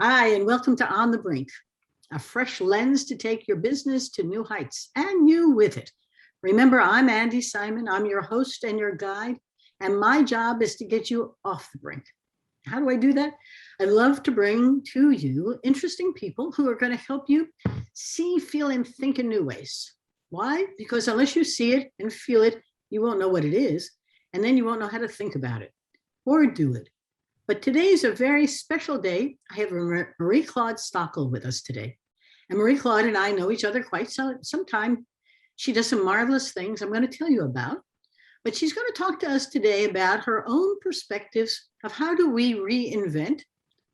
Hi, and welcome to On the Brink, a fresh lens to take your business to new heights and you with it. Remember, I'm Andi Simon. I'm your host and your guide, and my job is to get you off the brink. How do I do that? I love to bring to you interesting people who are going to help you see, feel, and think in new ways. Why? Because unless you see it and feel it, you won't know what it is, and then you won't know how to think about it or do it. But today is a very special day. I have Marie-Claude Stockl with us today. And Marie-Claude and I know each other quite some time. She does some marvelous things I'm going to tell you about. But she's going to talk to us today about her own perspectives of how do we reinvent,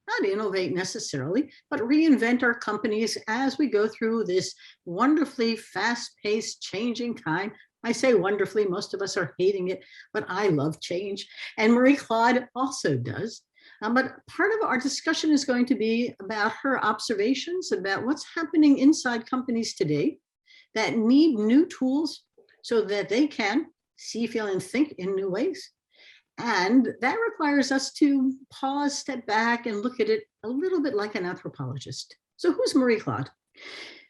not innovate necessarily, but reinvent our companies as we go through this wonderfully fast-paced, changing time. I say wonderfully, most of us are hating it, but I love change. And Marie-Claude also does. But part of our discussion is going to be about her observations about what's happening inside companies today that need new tools so that they can see, feel, and think in new ways. And that requires us to pause, step back, and look at it a little bit like an anthropologist. So who's Marie-Claude?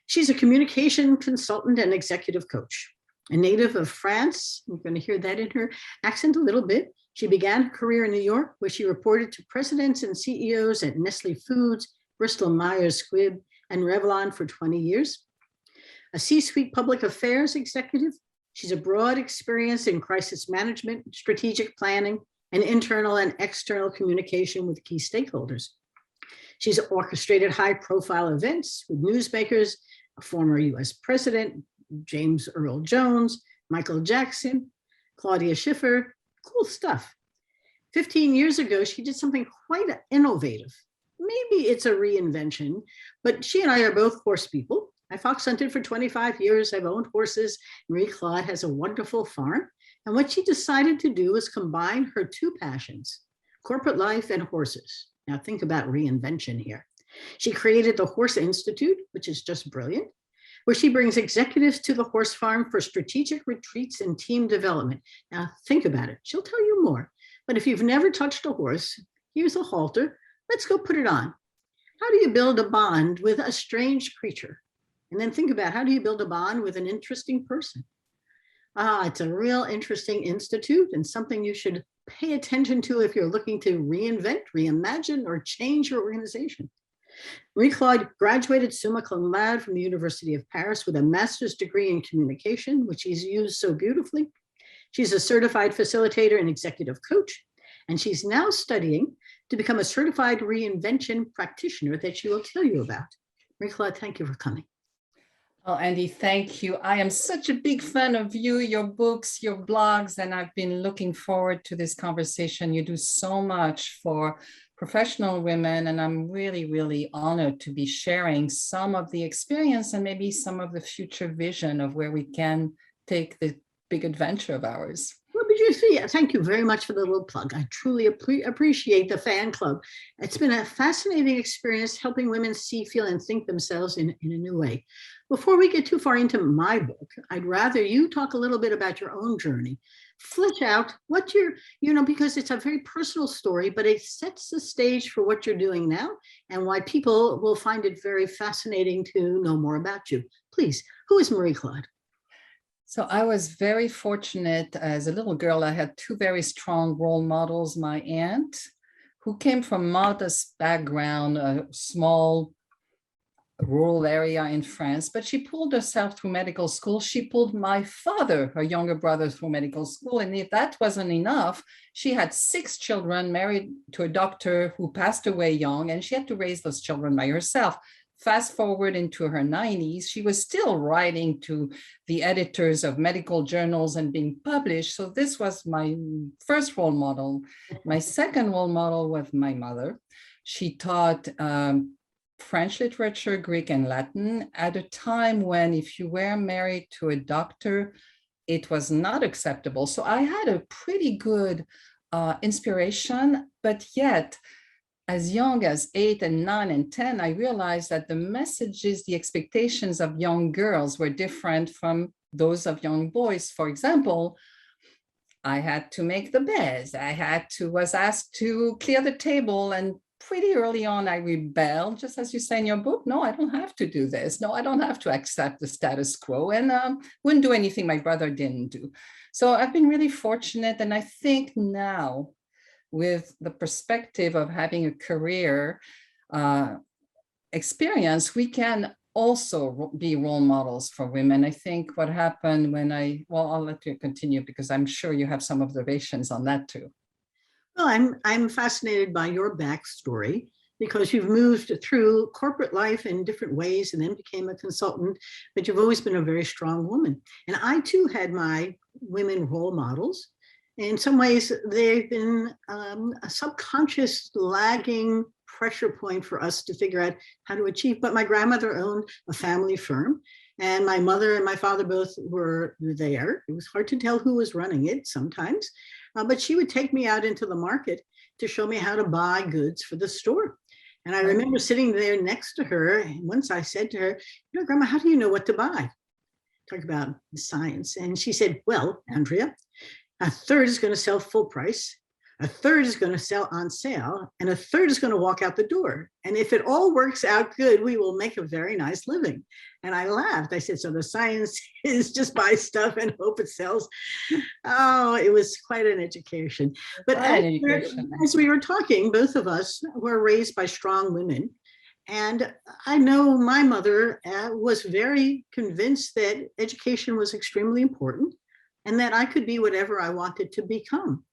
She's a communication consultant and executive coach. A native of France, you're going to hear that in her accent a little bit. She began her career in New York, where she reported to presidents and CEOs at Nestle Foods, Bristol Myers Squibb, and Revlon for 20 years. A C-suite public affairs executive, she's a broad experience in crisis management, strategic planning, and internal and external communication with key stakeholders. She's orchestrated high-profile events with newsmakers, a former US president, James Earl Jones, Michael Jackson, Claudia Schiffer, cool stuff. 15 years ago, she did something quite innovative. Maybe it's a reinvention, but she and I are both horse people. I fox hunted for 25 years. I've owned horses. Marie-Claude has a wonderful farm. And what she decided to do was combine her two passions, corporate life and horses. Now think about reinvention here. She created the Horse Institute, which is just brilliant, where she brings executives to the horse farm for strategic retreats and team development. Now, think about it. She'll tell you more. But if you've never touched a horse, here's a halter. Let's go put it on. How do you build a bond with a strange creature? And then think about how do you build a bond with an interesting person? It's a real interesting institute and something you should pay attention to if you're looking to reinvent, reimagine, or change your organization. Marie-Claude graduated summa cum laude from the University of Paris with a master's degree in communication, which she's used so beautifully. She's a certified facilitator and executive coach, and she's now studying to become a certified reinvention practitioner that she will tell you about. Marie-Claude, thank you for coming. Oh, Andi, thank you. I am such a big fan of you, your books, your blogs, and I've been looking forward to this conversation. You do so much for professional women, and I'm really, really honored to be sharing some of the experience and maybe some of the future vision of where we can take the big adventure of ours. Well, but you see, thank you very much for the little plug. I truly appreciate the fan club. It's been a fascinating experience helping women see, feel, and think themselves in a new way. Before we get too far into my book, I'd rather you talk a little bit about your own journey. Flesh out what you're, because it's a very personal story, but it sets the stage for what you're doing now and why people will find it very fascinating to know more about you. Please, who is Marie-Claude? So I was very fortunate as a little girl. I had two very strong role models. My aunt, who came from modest background, a small rural area in France, but she pulled herself through medical school. She pulled my father, her younger brother, through medical school. And if that wasn't enough, she had 6 children, married to a doctor who passed away young, and she had to raise those children by herself. Fast forward into her 90s, she was still writing to the editors of medical journals and being published. So this was my first role model. My second role model was my mother. She taught French literature, Greek, and Latin at a time when if you were married to a doctor, it was not acceptable. So I had a pretty good inspiration, but yet as young as 8 and 9 and 10, I realized that the messages, the expectations of young girls were different from those of young boys. For example, I had to make the beds. Was asked to clear the table and pretty early on, I rebelled, just as you say in your book. No, I don't have to do this. No, I don't have to accept the status quo, and wouldn't do anything my brother didn't do. So I've been really fortunate. And I think now, with the perspective of having a career experience, we can also be role models for women. I think what happened when well, I'll let you continue because I'm sure you have some observations on that too. Well, I'm fascinated by your backstory because you've moved through corporate life in different ways and then became a consultant, but you've always been a very strong woman. And I too had my women role models. In some ways, they've been a subconscious lagging pressure point for us to figure out how to achieve. But my grandmother owned a family firm, and my mother and my father both were there. It was hard to tell who was running it sometimes, but she would take me out into the market to show me how to buy goods for the store. And I remember sitting there next to her. And once I said to her, you know, Grandma, how do you know what to buy? Talk about science. And she said, well, Andrea, a third is going to sell full price, a third is going to sell on sale, and a third is going to walk out the door. And if it all works out good, we will make a very nice living. And I laughed. I said, so the science is just buy stuff and hope it sells. Oh, it was quite an education. But as we were talking, both of us were raised by strong women. And I know my mother was very convinced that education was extremely important and that I could be whatever I wanted to become.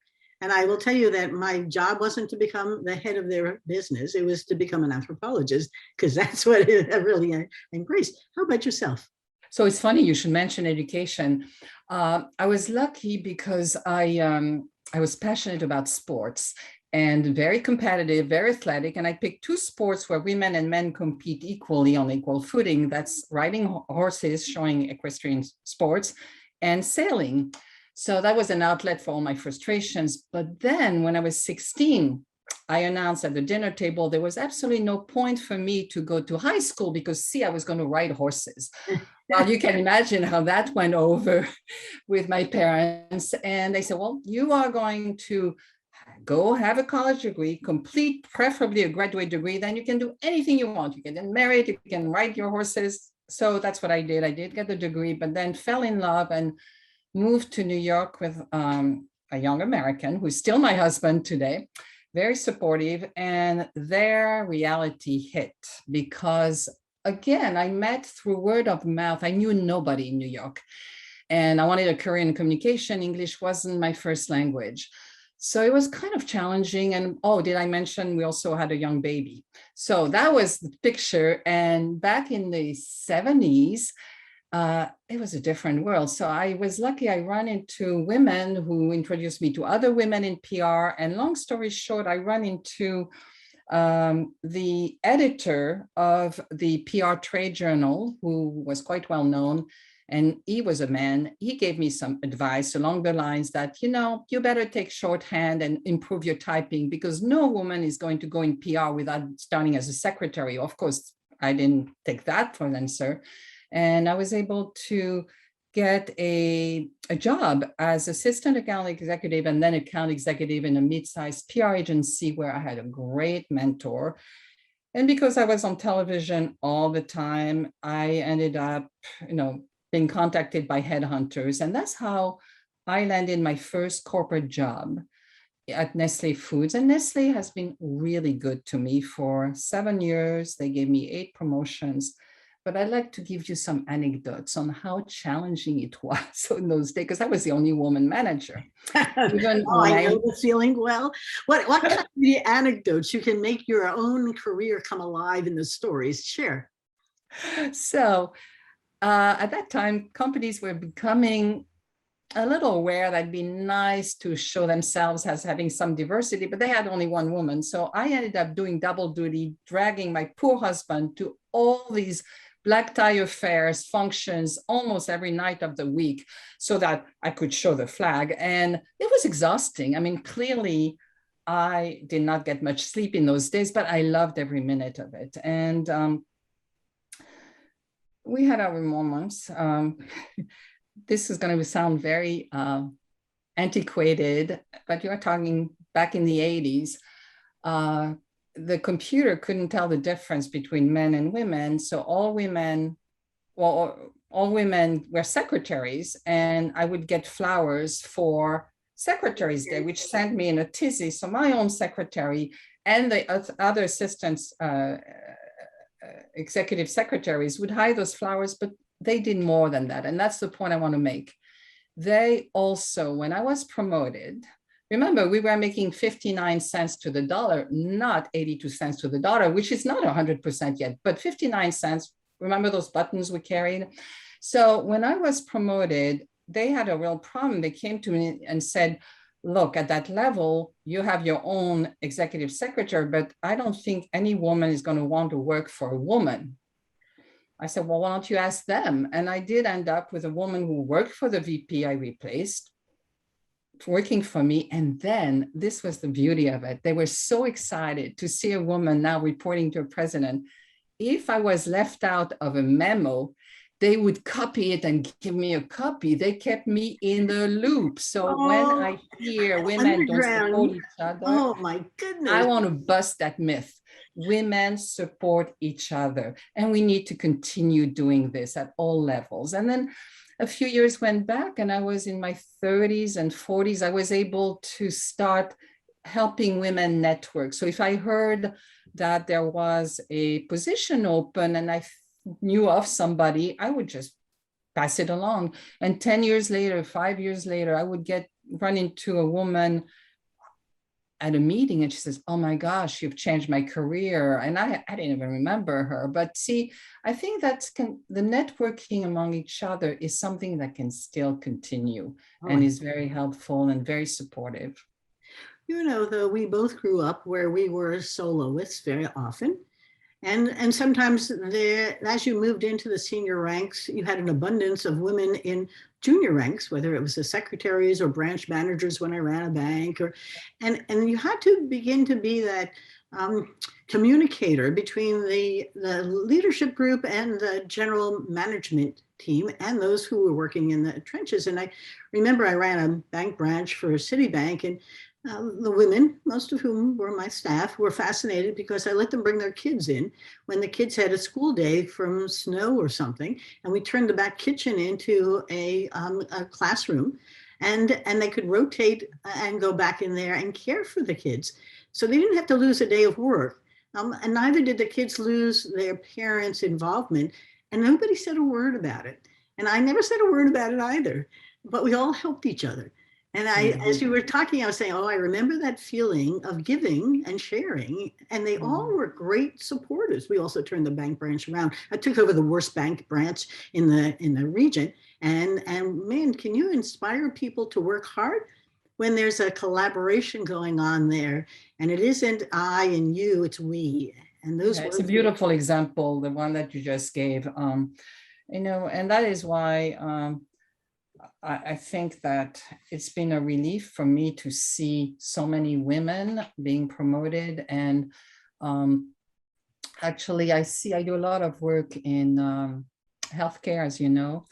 And I will tell you that my job wasn't to become the head of their business. It was to become an anthropologist, because that's what I really embraced. How about yourself? So it's funny you should mention education. I was lucky because I was passionate about sports and very competitive, very athletic. And I picked two sports where women and men compete equally on equal footing. That's riding horses, showing equestrian sports, and sailing. So that was an outlet for all my frustrations. But then when I was 16, I announced at the dinner table, there was absolutely no point for me to go to high school because, see, I was going to ride horses. Well, you can imagine how that went over with my parents. And they said, well, you are going to go have a college degree, complete preferably a graduate degree, then you can do anything you want. You can get married, you can ride your horses. So that's what I did. I did get the degree, but then fell in love and moved to New York with a young American who's still my husband today, very supportive. And their reality hit because, again, I met through word of mouth. I knew nobody in New York. And I wanted a career in communication. English wasn't my first language. So it was kind of challenging. And oh, did I mention we also had a young baby? So that was the picture. And back in the 70s, it was a different world. So I was lucky. I ran into women who introduced me to other women in PR. And long story short, I ran into the editor of the PR trade journal, who was quite well known. And he was a man. He gave me some advice along the lines that, you know, you better take shorthand and improve your typing because no woman is going to go in PR without starting as a secretary. Of course, I didn't take that for an answer. And I was able to get a job as assistant account executive and then account executive in a mid-sized PR agency where I had a great mentor. And because I was on television all the time, I ended up, you know, being contacted by headhunters. And that's how I landed my first corporate job at Nestle Foods. And Nestle has been really good to me for 7 years. They gave me 8 promotions. But I'd like to give you some anecdotes on how challenging it was in those days, because I was the only woman manager. Even I know the feeling well. What kind of the anecdotes? You can make your own career come alive in the stories. Share. So at that time, companies were becoming a little aware that it'd be nice to show themselves as having some diversity, but they had only one woman. So I ended up doing double duty, dragging my poor husband to all these black tie affairs, functions, almost every night of the week so that I could show the flag. And it was exhausting. I mean, clearly I did not get much sleep in those days, but I loved every minute of it. And we had our moments. This is going to sound very antiquated, but you're talking back in the 80s. the computer couldn't tell the difference between men and women. So all women were secretaries, and I would get flowers for Secretary's Day, which sent me in a tizzy. So my own secretary and the other assistants, executive secretaries would hide those flowers, but they did more than that. And that's the point I want to make. They also, when I was promoted, remember, we were making 59 cents to the dollar, not 82 cents to the dollar, which is not 100% yet, but 59 cents. Remember those buttons we carried? So when I was promoted, they had a real problem. They came to me and said, look, at that level, you have your own executive secretary, but I don't think any woman is going to want to work for a woman. I said, well, why don't you ask them? And I did end up with a woman who worked for the VP I replaced, working for me. And then this was the beauty of it. They were so excited to see a woman now reporting to a president. If I was left out of a memo, they would copy it and give me a copy. They kept me in the loop. So when I hear women don't support each other, oh my goodness, I want to bust that myth. Women support each other, and we need to continue doing this at all levels. And then a few years went back, and I was in my 30s and 40s. I was able to start helping women network. So if I heard that there was a position open and I knew of somebody, I would just pass it along. And 10 years later, 5 years later, I would run into a woman at a meeting and she says, oh my gosh, you've changed my career. And I didn't even remember her. But see, I think the networking among each other is something that can still continue and is very helpful and very supportive. You know, though, we both grew up where we were soloists very often. And sometimes as you moved into the senior ranks, you had an abundance of women in junior ranks, whether it was the secretaries or branch managers when I ran a bank, and you had to begin to be that communicator between the leadership group and the general management team and those who were working in the trenches. And I remember I ran a bank branch for Citibank, and the women, most of whom were my staff, were fascinated because I let them bring their kids in when the kids had a school day from snow or something, and we turned the back kitchen into a classroom, and they could rotate and go back in there and care for the kids. So they didn't have to lose a day of work, and neither did the kids lose their parents' involvement, and nobody said a word about it. And I never said a word about it either, but we all helped each other. And as you were talking, I was saying, oh, I remember that feeling of giving and sharing. And they all were great supporters. We also turned the bank branch around. I took over the worst bank branch in the region. And man, can you inspire people to work hard when there's a collaboration going on there? And it isn't I and you, it's we. And those it's a beautiful example, the one that you just gave. And that is why I think that it's been a relief for me to see so many women being promoted. And actually, I do a lot of work in healthcare, as you know,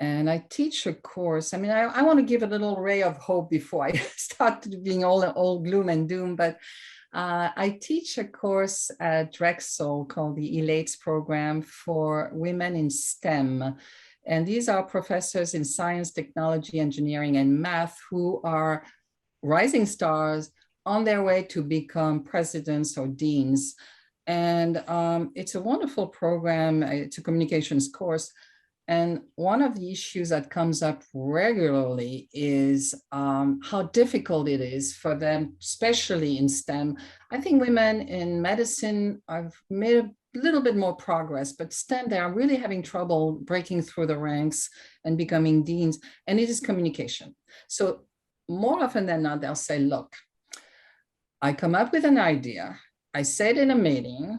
and I teach a course. I mean, I want to give a little ray of hope before I start being all gloom and doom, but I teach a course at Drexel called the Elates program for women in STEM. And these are professors in science, technology, engineering, and math who are rising stars on their way to become presidents or deans. And it's a wonderful program. It's a communications course. And one of the issues that comes up regularly is how difficult it is for them, especially in STEM. I think women in medicine have made a little bit more progress, but STEM, they are really having trouble breaking through the ranks and becoming deans, and it is communication. So more often than not, they'll say, look, I come up with an idea, I say it in a meeting,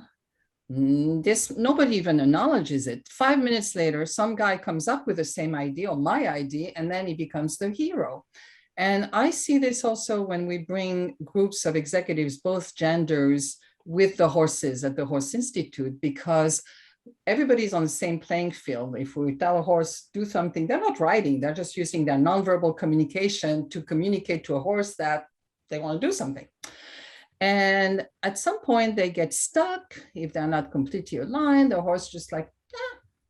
nobody even acknowledges it. 5 minutes later, some guy comes up with the same idea or my idea, and then he becomes the hero. And I see this also when we bring groups of executives, both genders, with the horses at the Horse Institute, because everybody's on the same playing field. If we tell a horse do something, they're not riding, they're just using their nonverbal communication to communicate to a horse that they want to do something. And at some point they get stuck. If they're not completely aligned, the horse just like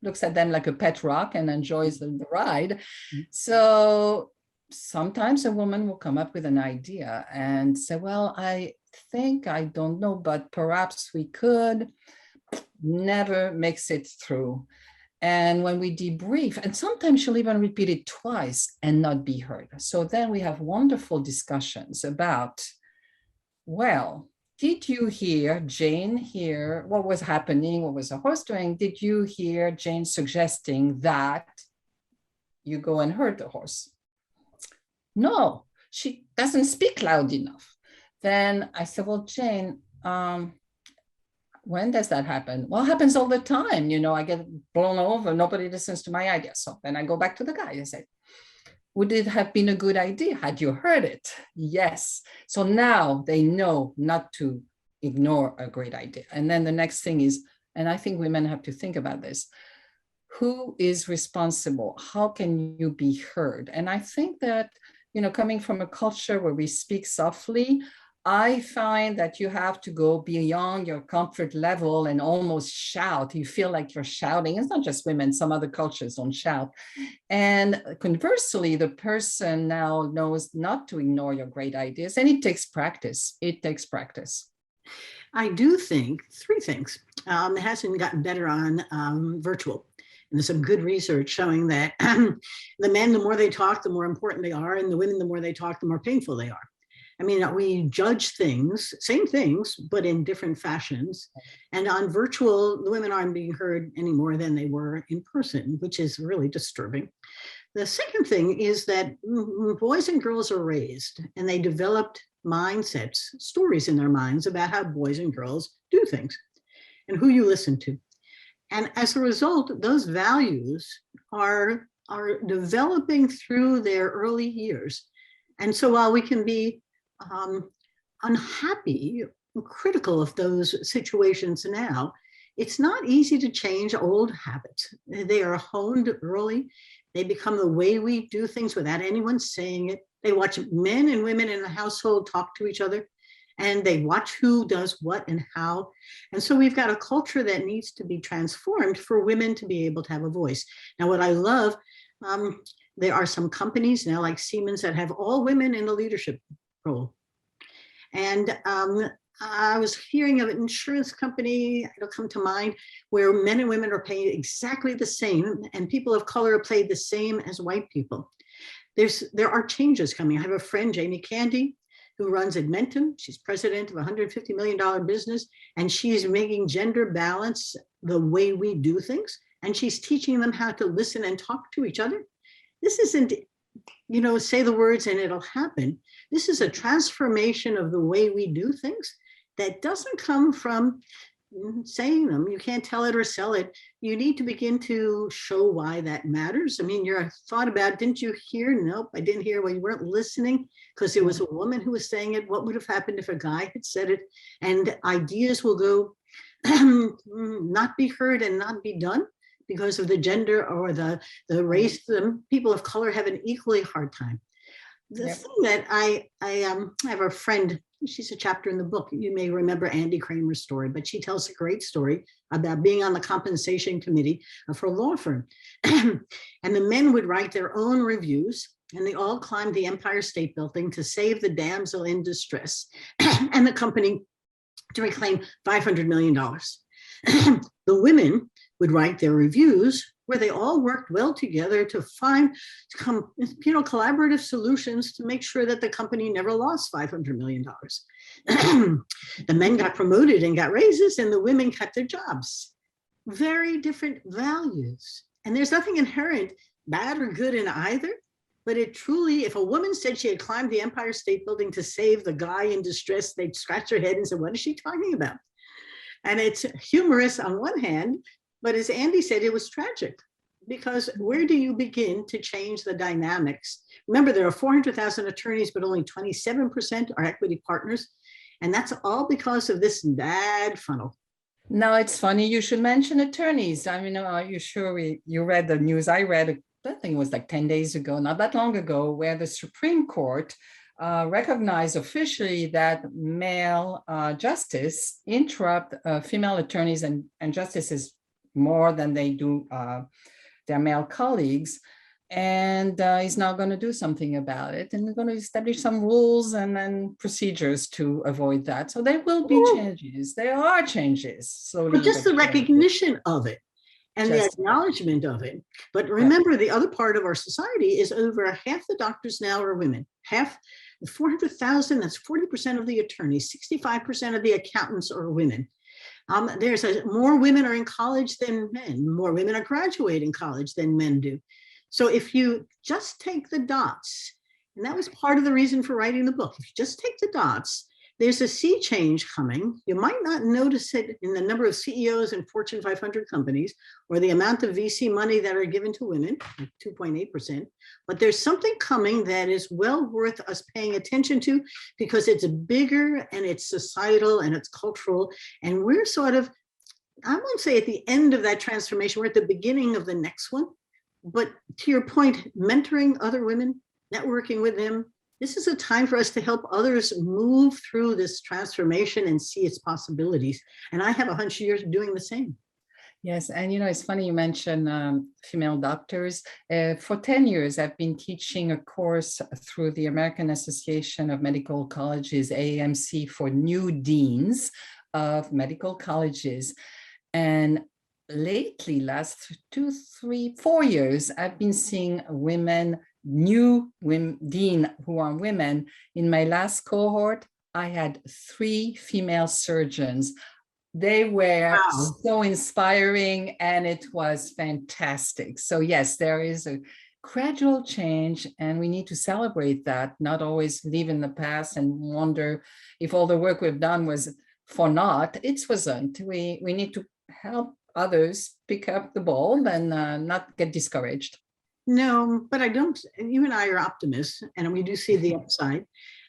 looks at them like a pet rock and enjoys the ride. So sometimes a woman will come up with an idea and say, well, I don't know, but perhaps we could. Never makes it through. And when we debrief, and sometimes she'll even repeat it twice and not be heard. So then we have wonderful discussions about, well, did you hear Jane hear what was happening? What was the horse doing? Did you hear Jane suggesting that you go and hurt the horse? No, she doesn't speak loud enough. Then I said, well, Jane, when does that happen? Well, it happens all the time. You know, I get blown over. Nobody listens to my idea. So then I go back to the guy and say, would it have been a good idea? Had you heard it? Yes. So now they know not to ignore a great idea. And then the next thing is, and I think women have to think about this, who is responsible? How can you be heard? And I think that, you know, coming from a culture where we speak softly, I find that you have to go beyond your comfort level and almost shout. You feel like you're shouting. It's not just women. Some other cultures don't shout. And conversely, the person now knows not to ignore your great ideas. And it takes practice. It takes practice. I do think three things. It hasn't gotten better on virtual. And there's some good research showing that the men, the more they talk, the more important they are. And the women, the more they talk, the more painful they are. I mean, we judge things, same things, but in different fashions. And on virtual, the women aren't being heard any more than they were in person, which is really disturbing. The second thing is that boys and girls are raised and they developed mindsets, stories in their minds about how boys and girls do things and who you listen to. And as a result, those values are developing through their early years. And so while we can be unhappy, critical of those situations now, it's not easy to change old habits. They are honed early. They become the way we do things without anyone saying it. They watch men and women in the household talk to each other, and they watch who does what and how. And so we've got a culture that needs to be transformed for women to be able to have a voice. Now, what I love, there are some companies now like Siemens that have all women in the leadership role. And I was hearing of an insurance company, it'll come to mind, where men and women are paid exactly the same, and people of color are paid the same as white people. There are changes coming. I have a friend, Jamie Candy, who runs Admentum. She's president of a $150 million business, and she's making gender balance the way we do things. And she's teaching them how to listen and talk to each other. This isn't, you know, say the words and it'll happen. This is a transformation of the way we do things that doesn't come from saying them. You can't tell it or sell it. You need to begin to show why that matters. I mean, you're thought about, didn't you hear? Nope, I didn't hear. Well, you weren't listening because it was a woman who was saying it. What would have happened if a guy had said it? And ideas will go not be heard and not be done because of the gender or the race. People of color have an equally hard time. The thing that I have a friend, she's a chapter in the book. You may remember Andy Kramer's story, but she tells a great story about being on the compensation committee of her law firm. And the men would write their own reviews, and they all climbed the Empire State Building to save the damsel in distress and the company to reclaim $500 million. The women would write their reviews where they all worked well together to find, collaborative solutions to make sure that the company never lost $500 million. The men got promoted and got raises, and the women kept their jobs. Very different values. And there's nothing inherent, bad or good in either, but it truly, if a woman said she had climbed the Empire State Building to save the guy in distress, they'd scratch their head and say, what is she talking about? And it's humorous on one hand, but as Andy said, it was tragic, because where do you begin to change the dynamics? Remember, there are 400,000 attorneys, but only 27% are equity partners. And that's all because of this bad funnel. Now, it's funny you should mention attorneys. I mean, are you sure you read the news? I read, I think it was like 10 days ago, not that long ago, where the Supreme Court recognized officially that male justice interrupt female attorneys and justices more than they do their male colleagues. And he's now going to do something about it, and going to establish some rules and then procedures to avoid that. So there will be changes. There are changes slowly. But just the recognition of it and the Just acknowledgement of it. But remember, the other part of our society is over half the doctors now are women. Half, 400,000, that's 40% of the attorneys, 65% of the accountants are women. There's more women are in college than men. More women are graduating college than men do. So if you just take the dots, and that was part of the reason for writing the book, if you just take the dots, there's a sea change coming. You might not notice it in the number of CEOs in Fortune 500 companies or the amount of VC money that are given to women, like 2.8%, but there's something coming that is well worth us paying attention to because it's bigger and it's societal and it's cultural. And we're sort of, I won't say at the end of that transformation, we're at the beginning of the next one. But to your point, mentoring other women, networking with them, this is a time for us to help others move through this transformation and see its possibilities. And I have a hunch you're doing the same. Yes, and it's funny you mentioned female doctors. For 10 years, I've been teaching a course through the American Association of Medical Colleges, AAMC, for new deans of medical colleges. And lately, last 2, 3, 4 years, I've been seeing new women, dean who are women. In my last cohort, I had 3 female surgeons. They were so inspiring and it was fantastic. So yes, there is a gradual change and we need to celebrate that, not always live in the past and wonder if all the work we've done was for naught. It wasn't. We need to help others pick up the ball and not get discouraged. No, but I don't. You and I are optimists, and we do see the upside.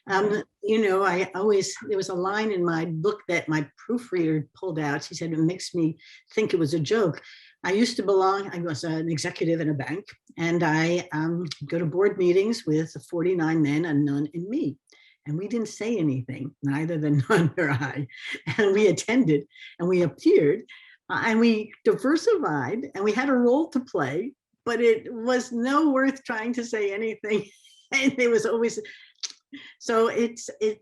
I always, there was a line in my book that my proofreader pulled out. She said, it makes me think it was a joke. I was an executive in a bank, and I go to board meetings with 49 men and none in me. And we didn't say anything, neither the nun or I. And we attended and we appeared. And we diversified and we had a role to play, but it was no worth trying to say anything. And it was always, so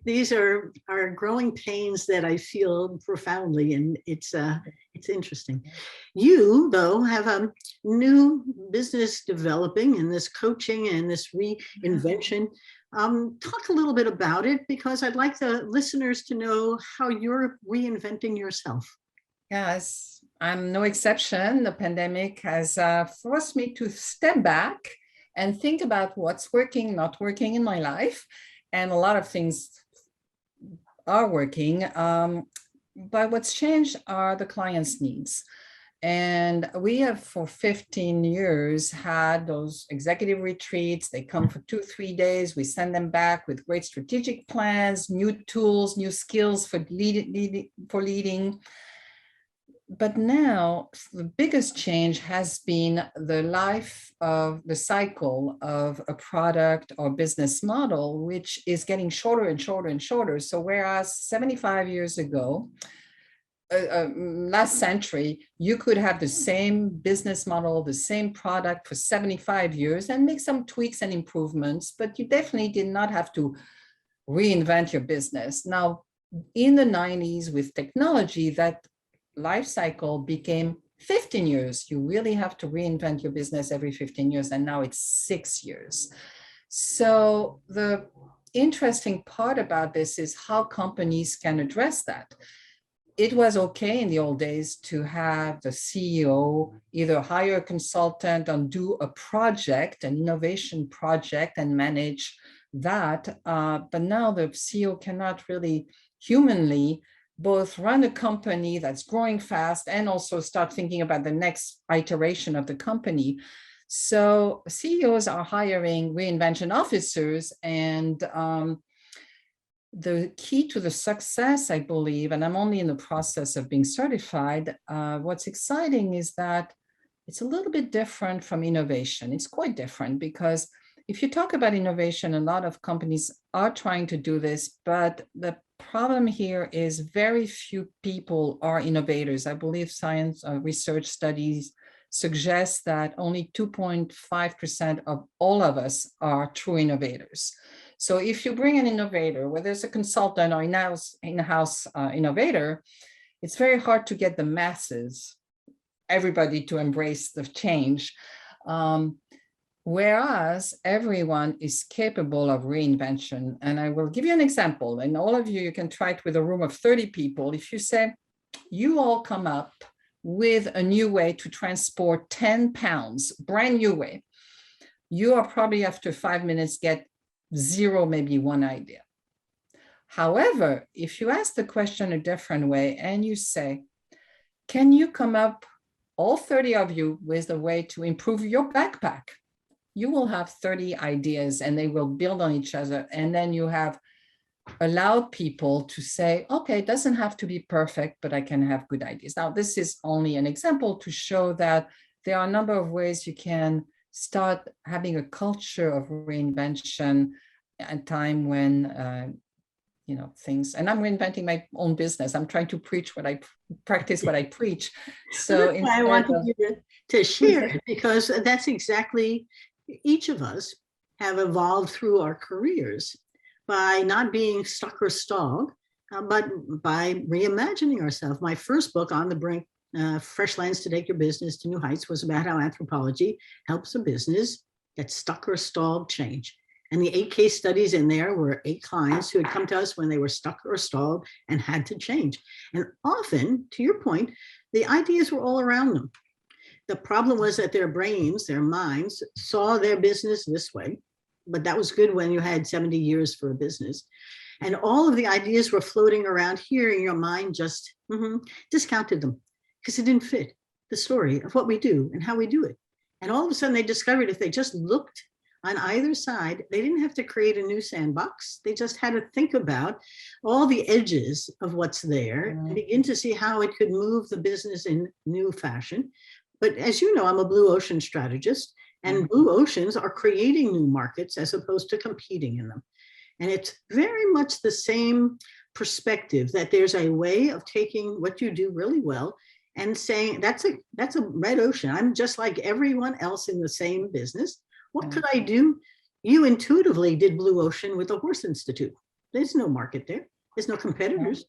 these are growing pains that I feel profoundly, and it's interesting. You, though, have a new business developing and this coaching and this reinvention. Talk a little bit about it, because I'd like the listeners to know how you're reinventing yourself. Yes, I'm no exception. The pandemic has forced me to step back and think about what's working, not working in my life. And a lot of things are working. But what's changed are the client's needs. And we have for 15 years had those executive retreats. They come for 2-3 days. We send them back with great strategic plans, new tools, new skills for leading. But now the biggest change has been the life of the cycle of a product or business model, which is getting shorter and shorter and shorter. So whereas 75 years ago, last century, you could have the same business model, the same product for 75 years and make some tweaks and improvements, but you definitely did not have to reinvent your business. Now, in the 90s with technology, that life cycle became 15 years. You really have to reinvent your business every 15 years, and now it's 6 years. So the interesting part about this is how companies can address that. It was okay in the old days to have the CEO either hire a consultant and do a project, an innovation project, and manage that. But now the CEO cannot really humanly both run a company that's growing fast and also start thinking about the next iteration of the company. So CEOs are hiring reinvention officers, and the key to the success, I believe, and I'm only in the process of being certified, what's exciting is that it's a little bit different from innovation. It's quite different because if you talk about innovation, a lot of companies are trying to do this, but the problem here is very few people are innovators. I believe science research studies suggest that only 2.5% of all of us are true innovators. So if you bring an innovator, whether it's a consultant or in-house innovator, it's very hard to get the masses, everybody, to embrace the change. Whereas everyone is capable of reinvention. And I will give you an example. And all of you, you can try it with a room of 30 people. If you say, you all come up with a new way to transport 10 pounds, brand new way, you are probably after 5 minutes get 0, maybe 1 idea. However, if you ask the question a different way and you say, can you come up, all 30 of you, with a way to improve your backpack? You will have 30 ideas and they will build on each other. And then you have allowed people to say, okay, it doesn't have to be perfect, but I can have good ideas. Now, this is only an example to show that there are a number of ways you can start having a culture of reinvention at a time when, things, and I'm reinventing my own business. I'm trying to preach what I practice, what I preach. So that's why I wanted you to share it, because that's exactly, each of us have evolved through our careers by not being stuck or stalled, but by reimagining ourselves. My first book, On the Brink, Fresh Lens to Take Your Business to New Heights, was about how anthropology helps a business get stuck or stalled change. And the 8 case studies in there were 8 clients who had come to us when they were stuck or stalled and had to change. And often, to your point, the ideas were all around them. The problem was that their brains, their minds, saw their business this way, but that was good when you had 70 years for a business. And all of the ideas were floating around here, and your mind just discounted them because it didn't fit the story of what we do and how we do it. And all of a sudden they discovered if they just looked on either side, they didn't have to create a new sandbox. They just had to think about all the edges of what's there and begin to see how it could move the business in new fashion. But as you know, I'm a blue ocean strategist, and blue oceans are creating new markets as opposed to competing in them. And it's very much the same perspective, that there's a way of taking what you do really well and saying, that's a red ocean. I'm just like everyone else in the same business. What could I do? You intuitively did blue ocean with the Horse Institute. There's no market there. There's no competitors.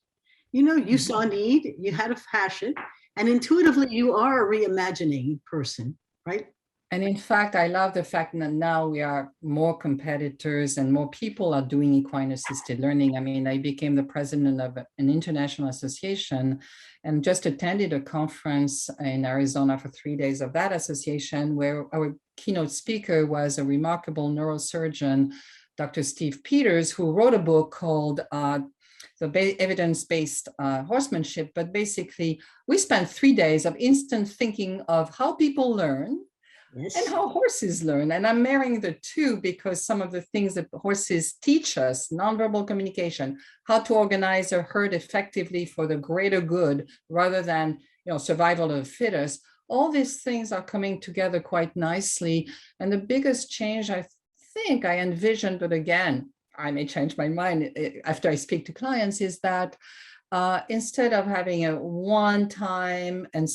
You saw a need, you had a passion, and intuitively you are a reimagining person, right? And in fact, I love the fact that now we are more competitors and more people are doing equine assisted learning. I mean, I became the president of an international association and just attended a conference in Arizona for 3 days of that association, where our keynote speaker was a remarkable neurosurgeon, Dr. Steve Peters, who wrote a book called Evidence-Based Horsemanship. But basically, we spent 3 days of instant thinking of how people learn. Yes. And how horses learn. And I'm marrying the two because some of the things that horses teach us, nonverbal communication, how to organize a herd effectively for the greater good rather than survival of the fittest, all these things are coming together quite nicely. And the biggest change I think I envisioned, but again, I may change my mind after I speak to clients, is that instead of having a one-time and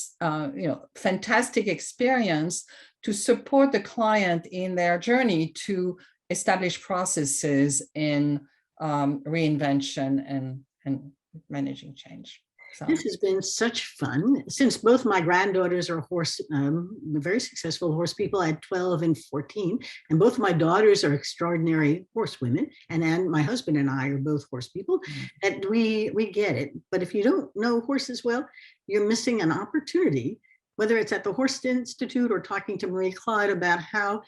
fantastic experience, to support the client in their journey to establish processes in reinvention and managing change. So. This has been such fun. Since both my granddaughters are very successful horse people at 12 and 14, and both of my daughters are extraordinary horsewomen, and my husband and I are both horse people, and we get it. But if you don't know horses well, you're missing an opportunity, whether it's at the Horse Institute or talking to Marie-Claude about how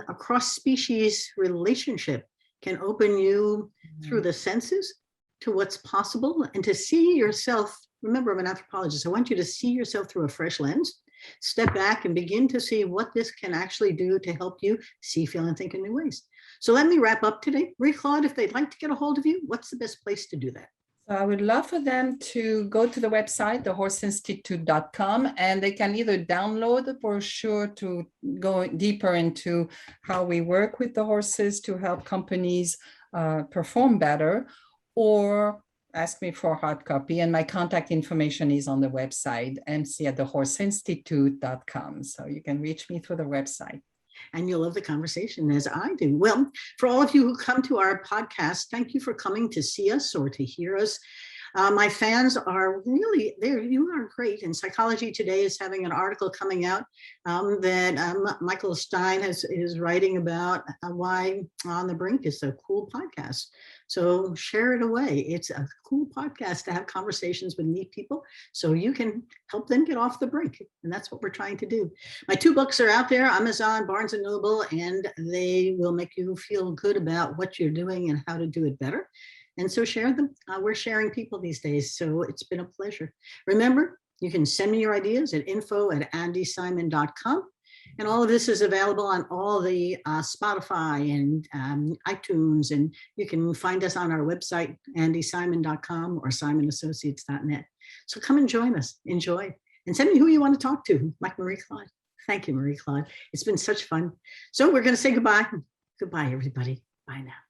a cross-species relationship can open you through the senses to what's possible, and to see yourself. Remember, I'm an anthropologist. I want you to see yourself through a fresh lens, step back and begin to see what this can actually do to help you see, feel, and think in new ways. So let me wrap up today. Marie-Claude, if they'd like to get a hold of you, what's the best place to do that? So I would love for them to go to the website, thehorseinstitute.com, and they can either download the brochure to go deeper into how we work with the horses to help companies perform better, or ask me for a hard copy. And my contact information is on the website, mc@thehorseinstitute.com. So you can reach me through the website. And you'll love the conversation as I do. Well, for all of you who come to our podcast, thank you for coming to see us or to hear us. My fans are really there. You are great. And Psychology Today is having an article coming out that Michael Stein is writing about why On the Brink is a cool podcast. So share it away. It's a cool podcast to have conversations with neat people so you can help them get off the brink. And that's what we're trying to do. My 2 books are out there, Amazon, Barnes & Noble, and they will make you feel good about what you're doing and how to do it better. And so share them. We're sharing people these days, so it's been a pleasure. Remember, you can send me your ideas at info@andysimon.com. And all of this is available on all the Spotify and iTunes. And you can find us on our website, andysimon.com or simonassociates.net. So come and join us. Enjoy. And send me who you want to talk to, like Marie-Claude. Thank you, Marie-Claude. It's been such fun. So we're going to say goodbye. Goodbye, everybody. Bye now.